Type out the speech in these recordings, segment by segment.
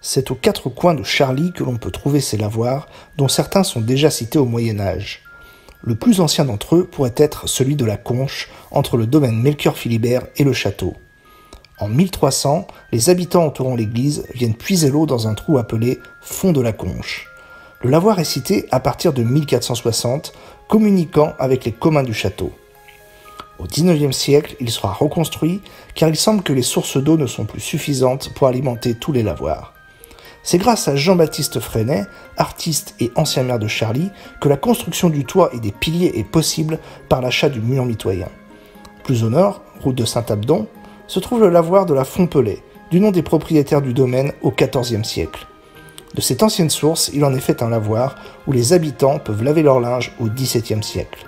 C'est aux quatre coins de Charly que l'on peut trouver ces lavoirs, dont certains sont déjà cités au Moyen-Âge. Le plus ancien d'entre eux pourrait être celui de la Conche, entre le domaine Melchior-Philibert et le château. En 1300, les habitants entourant l'église viennent puiser l'eau dans un trou appelé « fond de la Conche ». Le lavoir est cité à partir de 1460, communiquant avec les communs du château. Au XIXe siècle, il sera reconstruit car il semble que les sources d'eau ne sont plus suffisantes pour alimenter tous les lavoirs. C'est grâce à Jean-Baptiste Freinet, artiste et ancien maire de Charly, que la construction du toit et des piliers est possible par l'achat du mur mitoyen. Plus au nord, route de Saint-Abdon, se trouve le lavoir de la Fontpelay, du nom des propriétaires du domaine au XIVe siècle. De cette ancienne source, il en est fait un lavoir où les habitants peuvent laver leur linge au XVIIe siècle.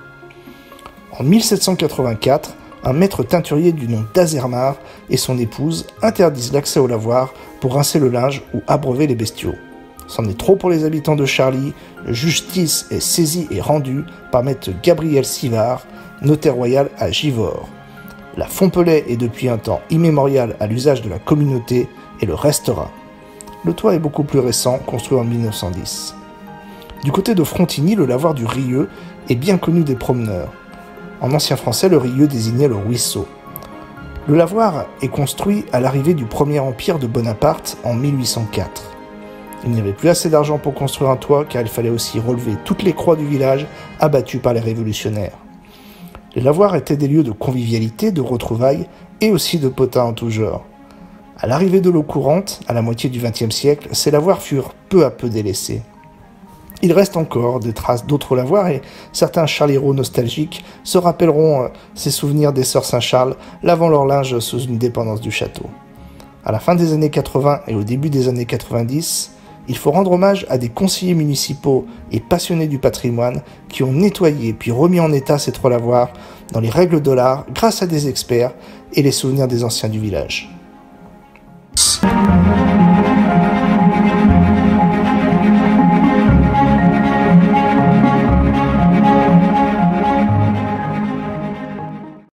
En 1784, un maître teinturier du nom d'Azermar et son épouse interdisent l'accès au lavoir pour rincer le linge ou abreuver les bestiaux. C'en est trop pour les habitants de Charly, justice est saisie et rendue par maître Gabriel Sivard, notaire royal à Givors. La Fontpelay est depuis un temps immémorial à l'usage de la communauté et le restera. Le toit est beaucoup plus récent, construit en 1910. Du côté de Frontigny, le lavoir du Rieux est bien connu des promeneurs. En ancien français, le Rieux désignait le ruisseau. Le lavoir est construit à l'arrivée du Premier Empire de Bonaparte en 1804. Il n'y avait plus assez d'argent pour construire un toit car il fallait aussi relever toutes les croix du village abattues par les révolutionnaires. Les lavoirs étaient des lieux de convivialité, de retrouvailles et aussi de potins en tout genre. À l'arrivée de l'eau courante, à la moitié du XXe siècle, ces lavoirs furent peu à peu délaissés. Il reste encore des traces d'autres lavoirs et certains charliéros nostalgiques se rappelleront ces souvenirs des sœurs Saint-Charles lavant leur linge sous une dépendance du château. À la fin des années 80 et au début des années 90, il faut rendre hommage à des conseillers municipaux et passionnés du patrimoine qui ont nettoyé puis remis en état ces trois lavoirs dans les règles de l'art grâce à des experts et les souvenirs des anciens du village.